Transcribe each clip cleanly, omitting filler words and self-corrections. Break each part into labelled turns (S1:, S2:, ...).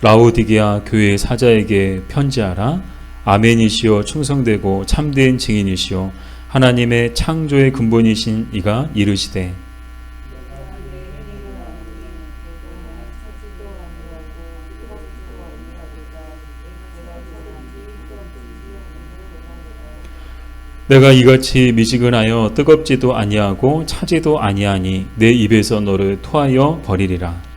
S1: 라오디게아 교회 사자에게 편지하라. 아멘이시오 충성되고 참된 증인이시오 하나님의 창조의 근본이신 이가 이르시되 내가 이같이 미지근하여 뜨겁지도 아니하고 차지도 아니하니 내 입에서 너를 토하여 버리리라.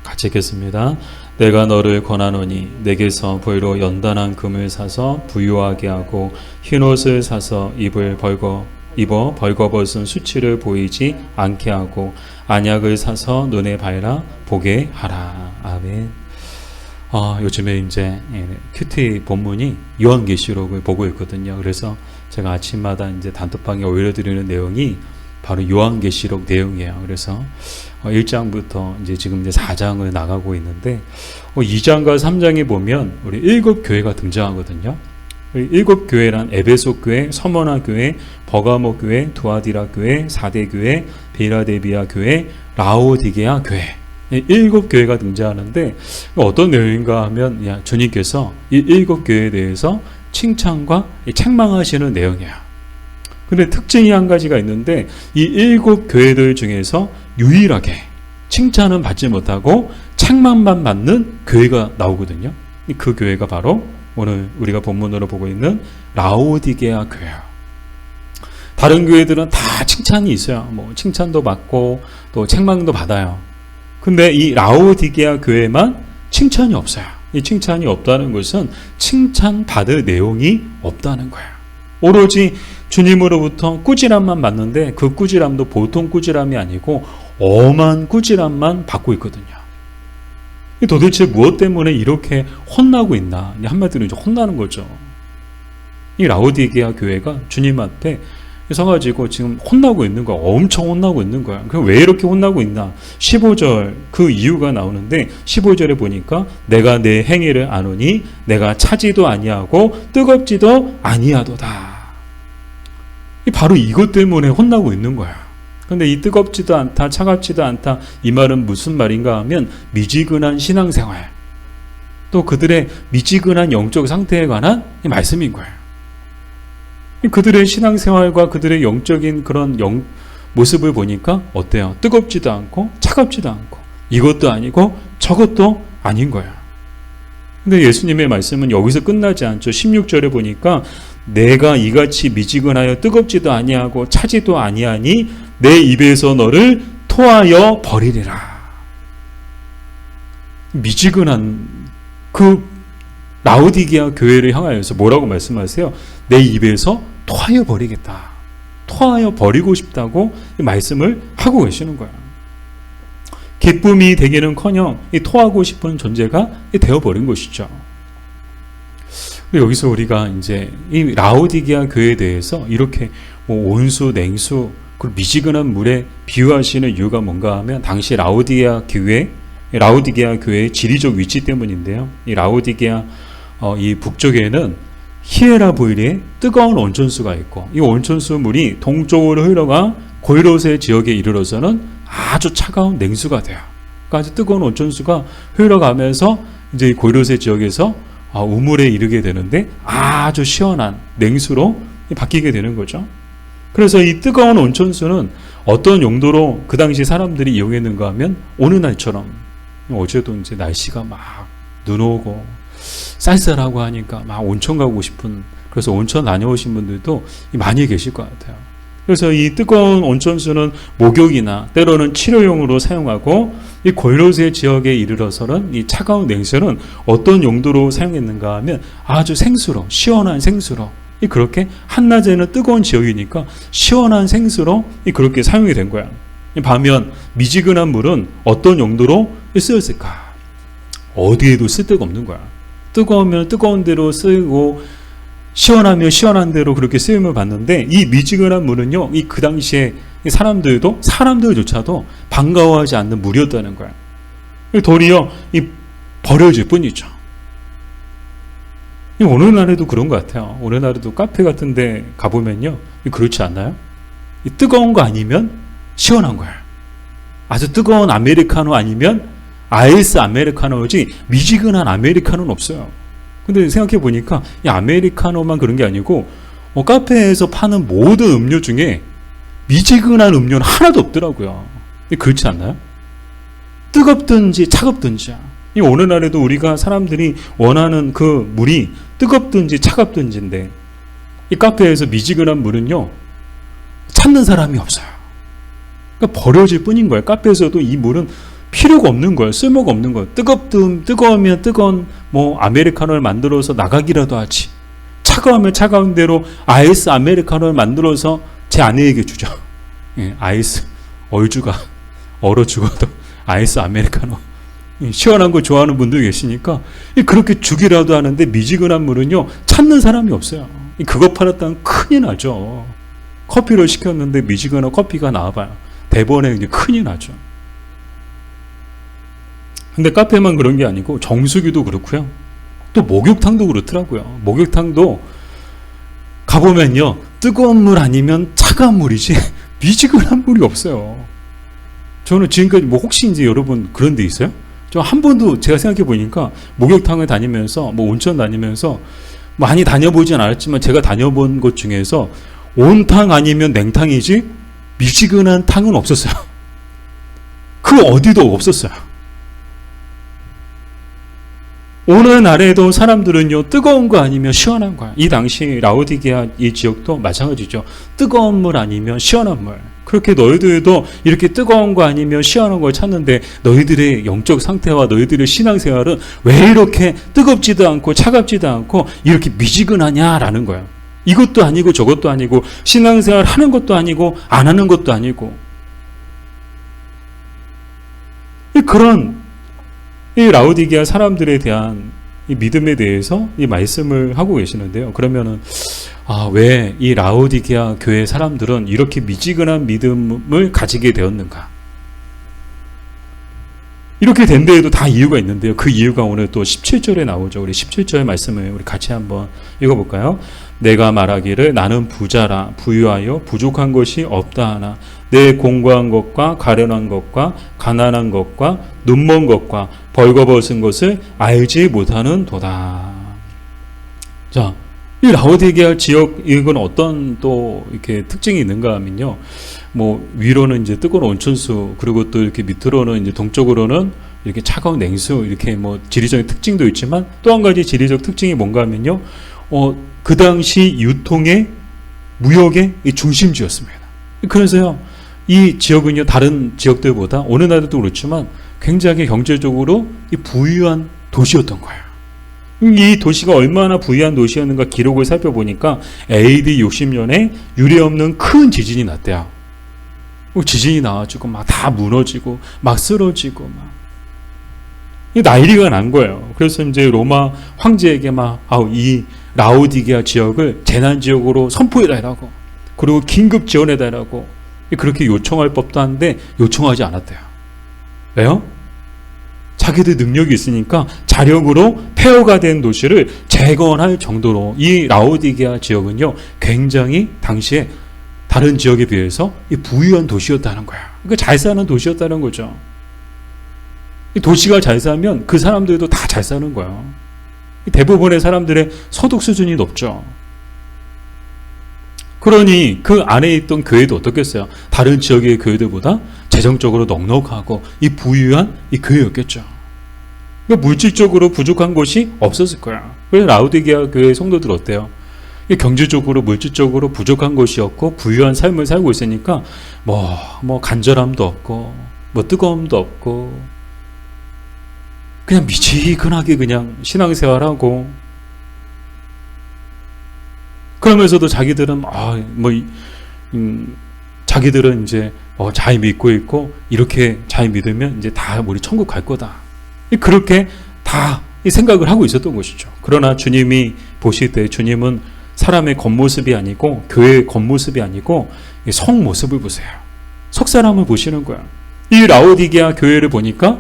S1: 같이 읽겠습니다. 내가 너를 권하노니 내게서 보이로 연단한 금을 사서 부유하게 하고 흰옷을 사서 입어 벌거벗은 수치를 보이지 않게 하고 안약을 사서 눈에 발라 보게 하라. 아멘. 요즘에 이제 큐티 본문이 요한계시록을 보고 있거든요. 그래서 제가 아침마다 이제 단톡방에 올려드리는 내용이 바로 요한계시록 내용이에요. 그래서 1장부터 지금 4장을 나가고 있는데 2장과 3장에 보면 우리 7교회가 등장하거든요. 7교회란 에베소 교회, 서머나 교회, 버가모 교회, 두아디라 교회, 사대 교회, 빌라델비아 교회, 라오디게아 교회 7교회가 등장하는데 어떤 내용인가 하면 주님께서 이 7교회에 대해서 칭찬과 책망하시는 내용이에요. 근데 특징이 한 가지가 있는데 이 7교회들 중에서 유일하게 칭찬은 받지 못하고 책망만 받는 교회가 나오거든요. 그 교회가 바로 오늘 우리가 본문으로 보고 있는 라오디게아 교회예요. 다른 교회들은 다 칭찬이 있어요. 칭찬도 받고 또 책망도 받아요. 근데 이 라오디게아 교회만 칭찬이 없어요. 이 칭찬이 없다는 것은 칭찬받을 내용이 없다는 거예요. 오로지 주님으로부터 꾸지람만 받는데 그 꾸지람도 보통 꾸지람이 아니고 엄한 꾸지람만 받고 있거든요. 도대체 무엇 때문에 이렇게 혼나고 있나? 한마디로 이제 혼나는 거죠. 이 라오디게아 교회가 주님 앞에 서가지고 지금 혼나고 있는 거야. 엄청 혼나고 있는 거야. 그럼 왜 이렇게 혼나고 있나? 15절 그 이유가 나오는데 15절에 보니까 내가 내 행위를 아노니 내가 차지도 아니하고 뜨겁지도 아니하도다. 바로 이것 때문에 혼나고 있는 거야. 그런데 이 뜨겁지도 않다, 차갑지도 않다 이 말은 무슨 말인가 하면 미지근한 신앙생활 또 그들의 미지근한 영적 상태에 관한 말씀인 거예요. 그들의 신앙생활과 그들의 영적인 그런 모습을 보니까 어때요? 뜨겁지도 않고 차갑지도 않고 이것도 아니고 저것도 아닌 거야. 근데 예수님의 말씀은 여기서 끝나지 않죠. 16절에 보니까 내가 이같이 미지근하여 뜨겁지도 아니하고 차지도 아니하니 내 입에서 너를 토하여 버리리라. 미지근한 그 라오디게아 교회를 향하여서 뭐라고 말씀하세요? 내 입에서 토하여 버리겠다. 토하여 버리고 싶다고 말씀을 하고 계시는 거야. 기쁨이 되기는커녕 토하고 싶은 존재가 되어버린 것이죠. 여기서 우리가 이제 이 라오디게아 교회에 대해서 이렇게 온수, 냉수, 그리고 미지근한 물에 비유하시는 이유가 뭔가 하면 당시 라오디게아 교회의 지리적 위치 때문인데요. 이 라오디게아 이 북쪽에는 히에라보일의 뜨거운 온천수가 있고 이 온천수 물이 동쪽으로 흘러가 고이로세 지역에 이르러서는 아주 차가운 냉수가 돼요. 그러니까 아주 뜨거운 온천수가 흘러가면서 이제 고이로세 지역에서 우물에 이르게 되는데 아주 시원한 냉수로 바뀌게 되는 거죠. 그래서 이 뜨거운 온천수는 어떤 용도로 그 당시 사람들이 이용했는가 하면 오늘 날처럼 어제도 이제 날씨가 막 눈 오고 쌀쌀하고 하니까 막 온천 가고 싶은 그래서 온천 다녀오신 분들도 많이 계실 것 같아요. 그래서 이 뜨거운 온천수는 목욕이나 때로는 치료용으로 사용하고 이 고이로세 지역에 이르러서는 이 차가운 냉수는 어떤 용도로 사용했는가 하면 아주 생수로 시원한 생수로 그렇게 한낮에는 뜨거운 지역이니까 시원한 생수로 그렇게 사용이 된 거야. 반면 미지근한 물은 어떤 용도로 쓰였을까? 어디에도 쓸데가 없는 거야. 뜨거우면 뜨거운 대로 쓰이고 시원하면 시원한 대로 그렇게 쓰임을 받는데 이 미지근한 물은요, 그 당시에 사람들조차도 반가워하지 않는 물이었다는 거야. 도리어 버려질 뿐이죠. 오늘날에도 그런 것 같아요. 오늘날에도 카페 같은 데 가보면요. 그렇지 않나요? 뜨거운 거 아니면 시원한 거야. 아주 뜨거운 아메리카노 아니면 아이스 아메리카노지 미지근한 아메리카노는 없어요. 근데 생각해 보니까 이 아메리카노만 그런 게 아니고 카페에서 파는 모든 음료 중에 미지근한 음료는 하나도 없더라고요. 그렇지 않나요? 뜨겁든지 차갑든지. 이 오늘날에도 우리가 사람들이 원하는 그 물이 뜨겁든지 차갑든지인데 이 카페에서 미지근한 물은요 찾는 사람이 없어요. 그러니까 버려질 뿐인 거예요. 카페에서도 이 물은 필요가 없는 거예요. 쓸모가 없는 거예요. 뜨거우면 뜨거운 아메리카노를 만들어서 나가기라도 하지. 차가우면 차가운 대로 아이스 아메리카노를 만들어서 제 아내에게 주죠. 예, 아이스 얼어 죽어도 아이스 아메리카노. 시원한 거 좋아하는 분도 계시니까 그렇게 주기라도 하는데 미지근한 물은요 찾는 사람이 없어요. 그거 팔았다면 큰일 나죠. 커피를 시켰는데 미지근한 커피가 나와봐요. 대번에 이제 큰일 나죠. 근데 카페만 그런 게 아니고 정수기도 그렇고요. 또 목욕탕도 그렇더라고요. 목욕탕도 가보면요 뜨거운 물 아니면 차가운 물이지 미지근한 물이 없어요. 저는 지금까지 혹시 이제 여러분 그런 데 있어요? 저 한 번도 제가 생각해 보니까 목욕탕을 다니면서 온천 다니면서 많이 다녀보진 않았지만 제가 다녀본 곳 중에서 온탕 아니면 냉탕이지 미지근한 탕은 없었어요. 그 어디도 없었어요. 오늘날에도 사람들은요 뜨거운 거 아니면 시원한 거야. 이 당시 라오디게아 이 지역도 마찬가지죠. 뜨거운 물 아니면 시원한 물. 그렇게 너희들도 이렇게 뜨거운 거 아니면 시원한 걸 찾는데 너희들의 영적 상태와 너희들의 신앙생활은 왜 이렇게 뜨겁지도 않고 차갑지도 않고 이렇게 미지근하냐라는 거예요. 이것도 아니고 저것도 아니고 신앙생활 하는 것도 아니고 안 하는 것도 아니고 그런 이 라오디게아 사람들에 대한 이 믿음에 대해서 이 말씀을 하고 계시는데요. 그러면은 왜 이 라오디게아 교회 사람들은 이렇게 미지근한 믿음을 가지게 되었는가? 이렇게 된 데에도 다 이유가 있는데요. 그 이유가 오늘 또 17절에 나오죠. 우리 17절 말씀을 우리 같이 한번 읽어볼까요? 내가 말하기를 나는 부자라 부유하여 부족한 것이 없다 하나 내 공고한 것과 가련한 것과 가난한 것과 눈먼 것과 벌거벗은 것을 알지 못하는 도다. 자, 이 라오디게아 지역 이건 어떤 또 이렇게 특징이 있는가 하면요. 위로는 이제 뜨거운 온천수 그리고 또 이렇게 밑으로는 이제 동쪽으로는 이렇게 차가운 냉수 이렇게 지리적인 특징도 있지만 또 한 가지 지리적 특징이 뭔가 하면요. 그 당시 유통의 무역의 중심지였습니다. 그래서요. 이 지역은요 다른 지역들보다 오늘날도 그렇지만 굉장히 경제적으로 부유한 도시였던 거예요. 이 도시가 얼마나 부유한 도시였는가 기록을 살펴보니까 AD 60년에 유례없는 큰 지진이 났대요. 지진이 나와가지고 막 다 무너지고 막 쓰러지고 막 난리가 난 거예요. 그래서 이제 로마 황제에게 이 라오디게아 지역을 재난 지역으로 선포해달라고 그리고 긴급 지원해달라고 그렇게 요청할 법도 한데 요청하지 않았대요. 왜요? 자기들 능력이 있으니까 자력으로 폐허가 된 도시를 재건할 정도로 이 라오디게아 지역은요 굉장히 당시에 다른 지역에 비해서 부유한 도시였다는 거야. 그러니까 잘 사는 도시였다는 거죠. 이 도시가 잘 살면 그 사람들도 다 잘 사는 거야. 대부분의 사람들의 소득 수준이 높죠. 그러니 그 안에 있던 교회도 어떻겠어요? 다른 지역의 교회들보다 재정적으로 넉넉하고 이 부유한 이 교회였겠죠. 그러니까 물질적으로 부족한 것이 없었을 거야. 그래서 라오디게아 교회 성도들 어때요? 경제적으로 물질적으로 부족한 것이 없고 부유한 삶을 살고 있으니까 간절함도 없고 뜨거움도 없고 그냥 미지근하게 그냥 신앙생활하고 그러면서도 자기들은 자기들은 이제 잘 믿고 있고 이렇게 잘 믿으면 이제 다 우리 천국 갈 거다. 그렇게 다 생각을 하고 있었던 것이죠. 그러나 주님이 보실 때 주님은 사람의 겉모습이 아니고 교회의 겉모습이 아니고 성 모습을 보세요. 속 사람을 보시는 거야. 이 라오디게아 교회를 보니까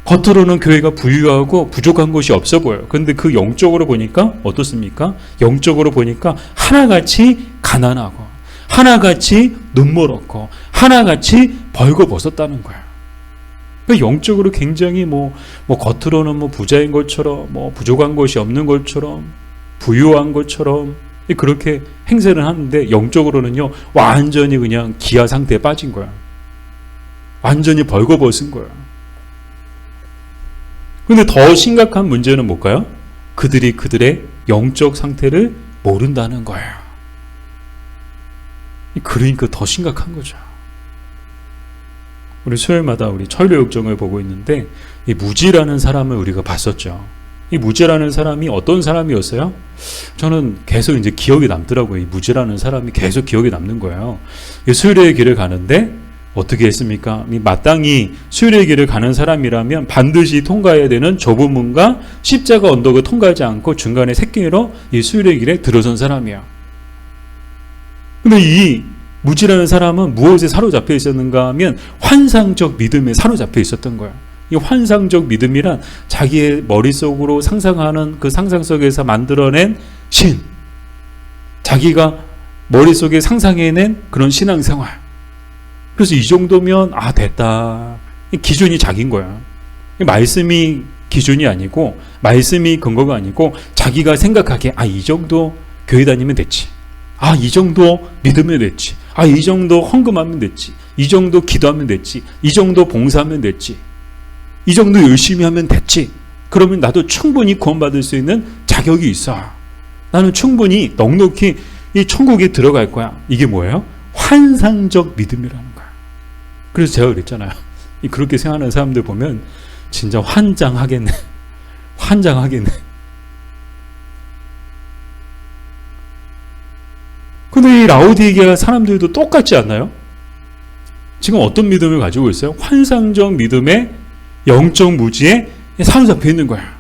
S1: 겉으로는 교회가 부유하고 부족한 것이 없어 보여요. 그런데 그 영적으로 보니까 어떻습니까? 영적으로 보니까 하나같이 가난하고 하나같이 눈물 없고 하나같이 벌거벗었다는 거예요. 그러니까 영적으로 굉장히 겉으로는 부자인 것처럼 부족한 것이 없는 것처럼 부유한 것처럼 그렇게 행세를 하는데 영적으로는요 완전히 그냥 기아 상태에 빠진 거야. 완전히 벌거벗은 거야. 근데 더 심각한 문제는 뭘까요? 그들이 그들의 영적 상태를 모른다는 거예요. 그러니까 더 심각한 거죠. 우리 수요일마다 우리 천류역정을 보고 있는데 이 무지라는 사람을 우리가 봤었죠. 이 무지라는 사람이 어떤 사람이었어요? 저는 계속 이제 기억에 남더라고요. 이 무지라는 사람이 계속 기억에 남는 거예요. 수요일의 길을 가는데 어떻게 했습니까? 마땅히 수요일의 길을 가는 사람이라면 반드시 통과해야 되는 좁은 문과 십자가 언덕을 통과하지 않고 중간에 새끼로 이 수요일의 길에 들어선 사람이에요. 근데 이 무지라는 사람은 무엇에 사로잡혀 있었는가 하면 환상적 믿음에 사로잡혀 있었던 거예요. 이 환상적 믿음이란 자기의 머릿속으로 상상하는 그 상상 속에서 만들어낸 신, 자기가 머릿속에 상상해낸 그런 신앙생활. 그래서 이 정도면 됐다. 기준이 자기인 거야. 말씀이 기준이 아니고 말씀이 근거가 아니고 자기가 생각하기에 이 정도 교회 다니면 됐지. 이 정도 믿으면 됐지. 이 정도 헌금하면 됐지. 이 정도 기도하면 됐지. 이 정도 봉사하면 됐지. 이 정도 열심히 하면 됐지. 그러면 나도 충분히 구원받을 수 있는 자격이 있어. 나는 충분히 넉넉히 이 천국에 들어갈 거야. 이게 뭐예요? 환상적 믿음이라는 거야. 그래서 제가 그랬잖아요. 그렇게 생각하는 사람들 보면 진짜 환장하겠네. 환장하겠네. 근데 이 라오디게아 사람들도 똑같지 않나요? 지금 어떤 믿음을 가지고 있어요? 환상적 믿음의 영적 무지에 사로잡혀 있는 거야.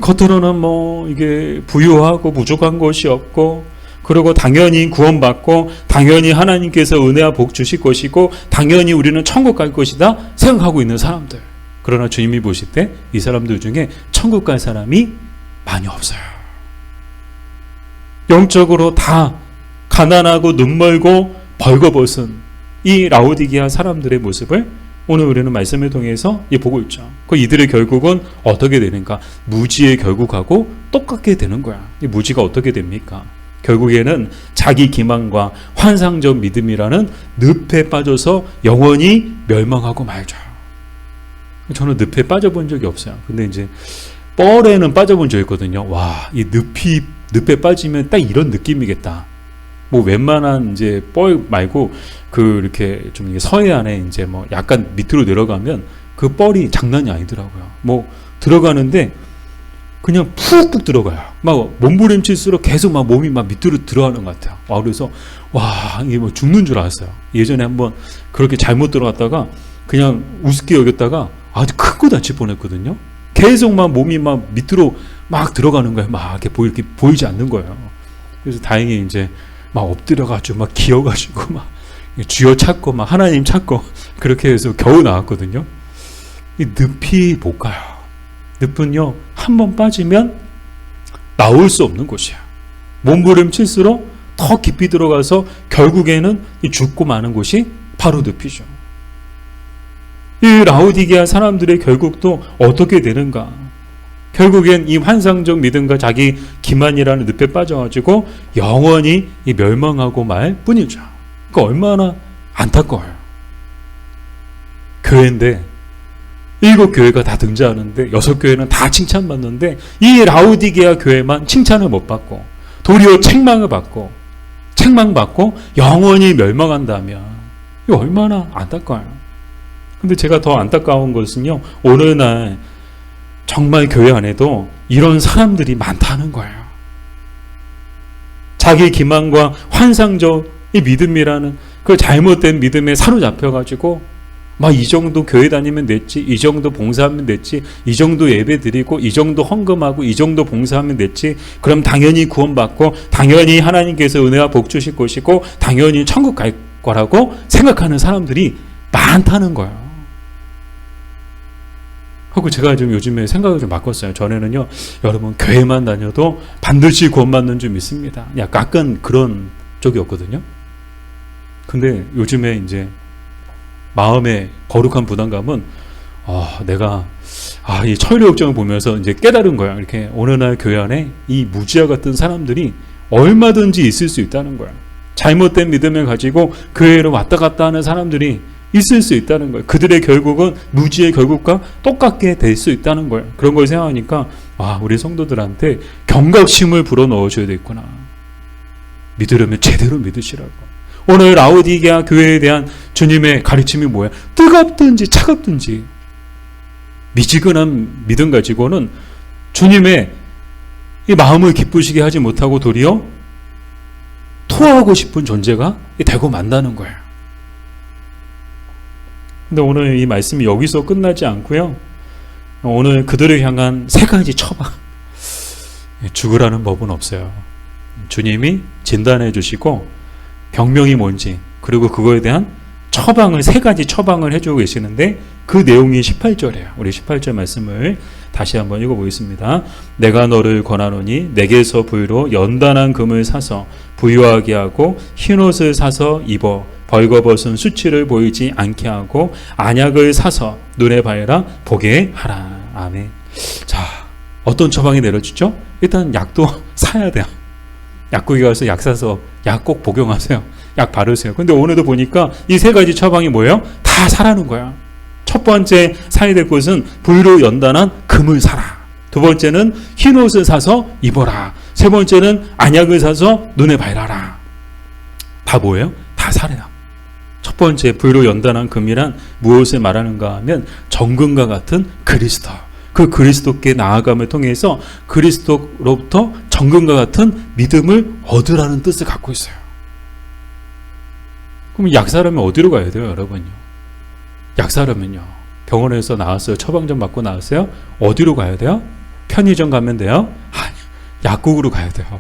S1: 겉으로는 이게 부유하고 부족한 것이 없고, 그리고 당연히 구원받고, 당연히 하나님께서 은혜와 복 주실 것이고, 당연히 우리는 천국 갈 것이다 생각하고 있는 사람들. 그러나 주님이 보실 때 이 사람들 중에 천국 갈 사람이 많이 없어요. 영적으로 다 가난하고 눈멀고 벌거벗은 이 라오디게아 사람들의 모습을 오늘 우리는 말씀을 통해서 보고 있죠. 이들의 결국은 어떻게 되는가? 무지의 결국하고 똑같게 되는 거야. 이 무지가 어떻게 됩니까? 결국에는 자기 기만과 환상적 믿음이라는 늪에 빠져서 영원히 멸망하고 말죠. 저는 늪에 빠져본 적이 없어요. 근데 이제 뻘에는 빠져본 적이 있거든요. 이 늪에 빠지면 딱 이런 느낌이겠다. 웬만한 이제 뻘 말고 이렇게 좀 서해안에 이제 약간 밑으로 내려가면 그 뻘이 장난이 아니더라고요. 들어가는데 그냥 푹푹 들어가요. 몸부림칠수록 계속 몸이 밑으로 들어가는 것 같아요. 그래서 이게 죽는 줄 알았어요. 예전에 한번 그렇게 잘못 들어갔다가 그냥 우습게 여겼다가 아주 큰 거 다칠 뻔했거든요. 계속 몸이 밑으로 들어가는 거예요. 이렇게 보이지 않는 거예요. 그래서 다행히 이제 엎드려가지고 기어가지고 주여 찾고 하나님 찾고 그렇게 해서 겨우 나왔거든요. 이 늪이 못 가요. 늪은요 한번 빠지면 나올 수 없는 곳이야. 몸부림칠수록 더 깊이 들어가서 결국에는 이 죽고 마는 곳이 바로 늪이죠. 이 라오디게아 사람들의 결국도 어떻게 되는가? 결국엔 이 환상적 믿음과 자기 기만이라는 늪에 빠져가지고 영원히 이 멸망하고 말 뿐이죠. 얼마나 안타까워요. 교회인데 7교회가 다 등장하는데 6교회는 다 칭찬받는데 이 라오디게아 교회만 칭찬을 못 받고 도리어 책망받고 영원히 멸망한다면 이거 얼마나 안타까워요. 근데 제가 더 안타까운 것은요, 오늘날 정말 교회 안에도 이런 사람들이 많다는 거예요. 자기 기만과 환상적 이 믿음이라는 그 잘못된 믿음에 사로잡혀가지고 이 정도 교회 다니면 됐지, 이 정도 봉사하면 됐지, 이 정도 예배 드리고, 이 정도 헌금하고, 이 정도 봉사하면 됐지, 그럼 당연히 구원받고, 당연히 하나님께서 은혜와 복 주실 것이고, 당연히 천국 갈 거라고 생각하는 사람들이 많다는 거예요. 하고 제가 좀 요즘에 생각을 좀 바꿨어요. 전에는요, 여러분 교회만 다녀도 반드시 구원받는 줄 믿습니다. 약간 그런 쪽이었거든요. 근데 요즘에 이제 마음의 거룩한 부담감은 내가 이 천리 역정을 보면서 이제 깨달은 거야. 이렇게 어느 날 교회 안에 이 무지와 같은 사람들이 얼마든지 있을 수 있다는 거야. 잘못된 믿음을 가지고 교회로 왔다 갔다 하는 사람들이 있을 수 있다는 거예요. 그들의 결국은 무지의 결국과 똑같게 될 수 있다는 거예요. 그런 걸 생각하니까 우리 성도들한테 경각심을 불어넣어줘야 되겠구나. 믿으려면 제대로 믿으시라고. 오늘 라오디게아 교회에 대한 주님의 가르침이 뭐야? 뜨겁든지 차갑든지 미지근한 믿음 가지고는 주님의 이 마음을 기쁘시게 하지 못하고 도리어 토하고 싶은 존재가 되고 만다는 거예요. 근데 오늘 이 말씀이 여기서 끝나지 않고요. 오늘 그들을 향한 세 가지 처방. 죽으라는 법은 없어요. 주님이 진단해 주시고 병명이 뭔지 그리고 그거에 대한 처방을 세 가지 처방을 해주고 계시는데 그 내용이 18절이에요. 우리 18절 말씀을 다시 한번 읽어보겠습니다. 내가 너를 권하노니 내게서 부유로 연단한 금을 사서 부유하게 하고 흰옷을 사서 입어 벌거벗은 수치를 보이지 않게 하고 안약을 사서 눈에 바해라 보게 하라. 아멘. 자, 어떤 처방이 내려지죠? 일단 약도 사야 돼요. 약국에 가서 약 사서 약 꼭 복용하세요. 약 바르세요. 근데 오늘도 보니까 이 세 가지 처방이 뭐예요? 다 사라는 거야. 첫 번째 사야 될 것은 부유로 연단한 금을 사라. 두 번째는 흰옷을 사서 입어라. 세 번째는 안약을 사서 눈에 바르라. 다 뭐예요? 다 사래요. 첫 번째 부유로 연단한 금이란 무엇을 말하는가 하면 정금과 같은 그리스도. 그 그리스도께 나아감을 통해서 그리스도로부터 정금과 같은 믿음을 얻으라는 뜻을 갖고 있어요. 그럼 약 사려면 어디로 가야 돼요, 여러분요? 약 사려면요. 병원에서 나왔어요. 처방전 받고 나왔어요. 어디로 가야 돼요? 편의점 가면 돼요? 아니요. 약국으로 가야 돼요.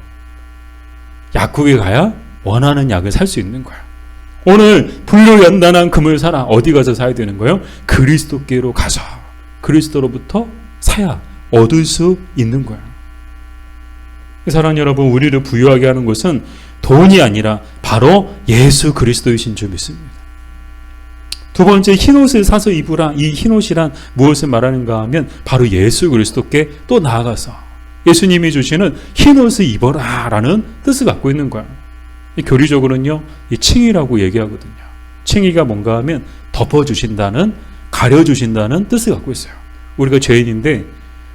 S1: 약국에 가야 원하는 약을 살 수 있는 거예요. 오늘 불로 연단한 금을 사라. 어디 가서 사야 되는 거예요? 그리스도께로 가서 그리스도로부터 사야 얻을 수 있는 거예요. 사랑하는 여러분, 우리를 부유하게 하는 것은 돈이 아니라 바로 예수 그리스도이신 줄 믿습니다. 두 번째, 흰옷을 사서 입으라. 이 흰옷이란 무엇을 말하는가 하면 바로 예수 그리스도께 또 나아가서 예수님이 주시는 흰옷을 입어라 라는 뜻을 갖고 있는 거예요. 교리적으로는요, 이 칭의라고 얘기하거든요. 칭의가 뭔가 하면 덮어주신다는, 가려주신다는 뜻을 갖고 있어요. 우리가 죄인인데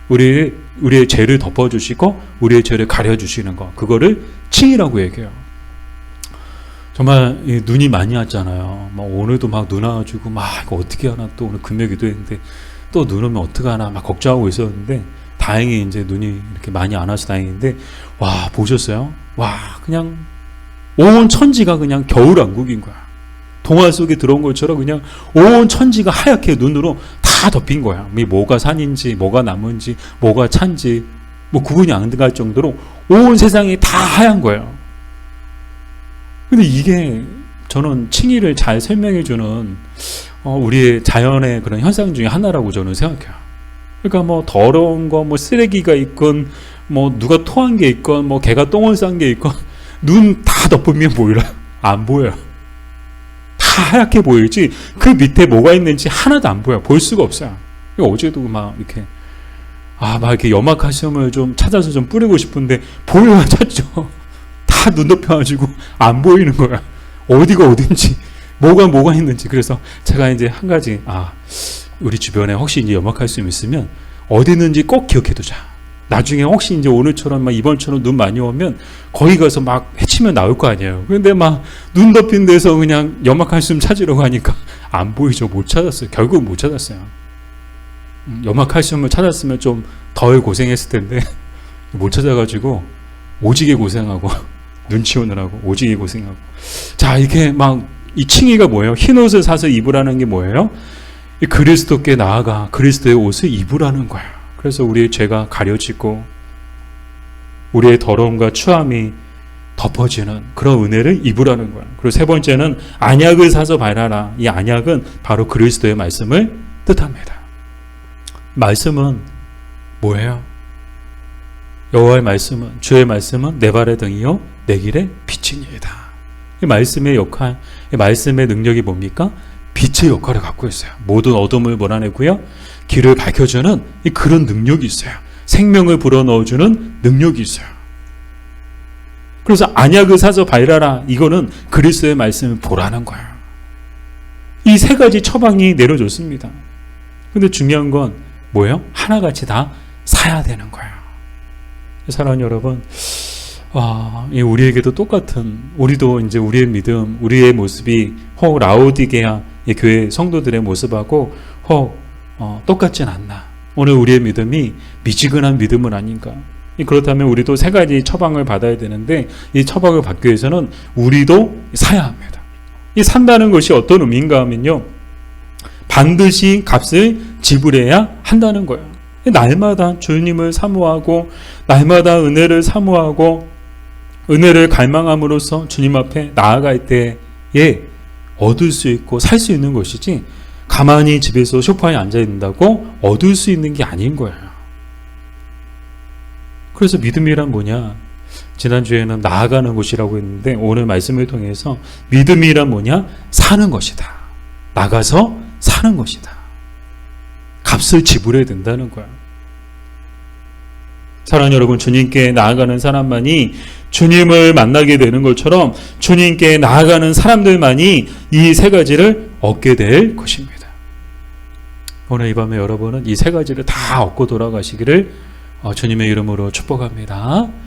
S1: 우리의 죄를 덮어주시고 우리의 죄를 가려주시는 거, 그거를 칭의라고 얘기해요. 정말 눈이 많이 왔잖아요. 막 오늘도 막 눈 와가지고 이거 어떻게 하나, 또 오늘 금요 기도했는데 또 눈 오면 어떡하나 막 걱정하고 있었는데 다행히 이제 눈이 이렇게 많이 안 와서 다행인데, 보셨어요? 그냥 온 천지가 그냥 겨울왕국인 거야. 동화 속에 들어온 것처럼 그냥 온 천지가 하얗게 눈으로 다 덮인 거야. 뭐가 산인지 뭐가 나무인지 뭐가 찬지 구분이 안 갈 정도로 온 세상이 다 하얀 거예요. 근데 이게 저는 칭의를 잘 설명해주는 우리의 자연의 그런 현상 중에 하나라고 저는 생각해요. 그러니까 더러운 거, 쓰레기가 있건, 누가 토한 게 있건, 개가 똥을 싼 게 있건, 눈 다 덮으면 보이라? 안 보여요. 다 하얗게 보이지 그 밑에 뭐가 있는지 하나도 안 보여. 볼 수가 없어요. 어제도 이렇게 염화칼슘을 좀 찾아서 좀 뿌리고 싶은데 보여야 찾죠. 다 눈 덮여가지고 안 보이는 거야. 어디가 어딘지, 뭐가 있는지. 그래서 제가 이제 한 가지, 우리 주변에 혹시 이제 염화칼슘 있으면 어디 있는지 꼭 기억해두자. 나중에 혹시 이제 오늘처럼 이번처럼 눈 많이 오면 거기 가서 헤치면 나올 거 아니에요. 근데 눈 덮인 데서 그냥 염화칼슘 찾으려고 하니까 안 보이죠. 못 찾았어요. 결국 못 찾았어요. 염화칼슘을 찾았으면 좀 덜 고생했을 텐데 못 찾아가지고 오지게 고생하고 눈치 오느라고 오지게 고생하고. 자, 이렇게 이 칭의가 뭐예요? 흰옷을 사서 입으라는 게 뭐예요? 이 그리스도께 나아가 그리스도의 옷을 입으라는 거예요. 그래서 우리의 죄가 가려지고 우리의 더러움과 추함이 덮어지는 그런 은혜를 입으라는 거예요. 그리고 세 번째는 안약을 사서 바르라. 이 안약은 바로 그리스도의 말씀을 뜻합니다. 말씀은 뭐예요? 여호와의 말씀은, 주의 말씀은 내 발의 등이요 내 길의 빛이니이다. 이 말씀의 역할, 이 말씀의 능력이 뭡니까? 빛의 역할을 갖고 있어요. 모든 어둠을 몰아내고요, 길을 밝혀주는 그런 능력이 있어요. 생명을 불어넣어주는 능력이 있어요. 그래서 안약을 사서 발라라, 이거는 그리스도의 말씀을 보라는 거예요. 이 세 가지 처방이 내려졌습니다. 근데 중요한 건 뭐예요? 하나같이 다 사야 되는 거예요. 사랑하는 여러분, 우리에게도 똑같은, 우리도 이제 우리의 믿음, 우리의 모습이 혹 라오디게아 교회 성도들의 모습하고 혹 똑같진 않나. 오늘 우리의 믿음이 미지근한 믿음은 아닌가. 그렇다면 우리도 세 가지 처방을 받아야 되는데, 이 처방을 받기 위해서는 우리도 사야 합니다. 이 산다는 것이 어떤 의미인가 하면요, 반드시 값을 지불해야 한다는 거예요. 날마다 주님을 사모하고 날마다 은혜를 사모하고 은혜를 갈망함으로써 주님 앞에 나아갈 때에 얻을 수 있고 살 수 있는 것이지, 가만히 집에서 소파에 앉아 있는다고 얻을 수 있는 게 아닌 거예요. 그래서 믿음이란 뭐냐? 지난주에는 나아가는 것이라고 했는데, 오늘 말씀을 통해서 믿음이란 뭐냐? 사는 것이다. 나가서 사는 것이다. 값을 지불해야 된다는 거야. 사랑하는 여러분, 주님께 나아가는 사람만이 주님을 만나게 되는 것처럼 주님께 나아가는 사람들만이 이 세 가지를 얻게 될 것입니다. 오늘 이 밤에 여러분은 이 세 가지를 다 얻고 돌아가시기를 주님의 이름으로 축복합니다.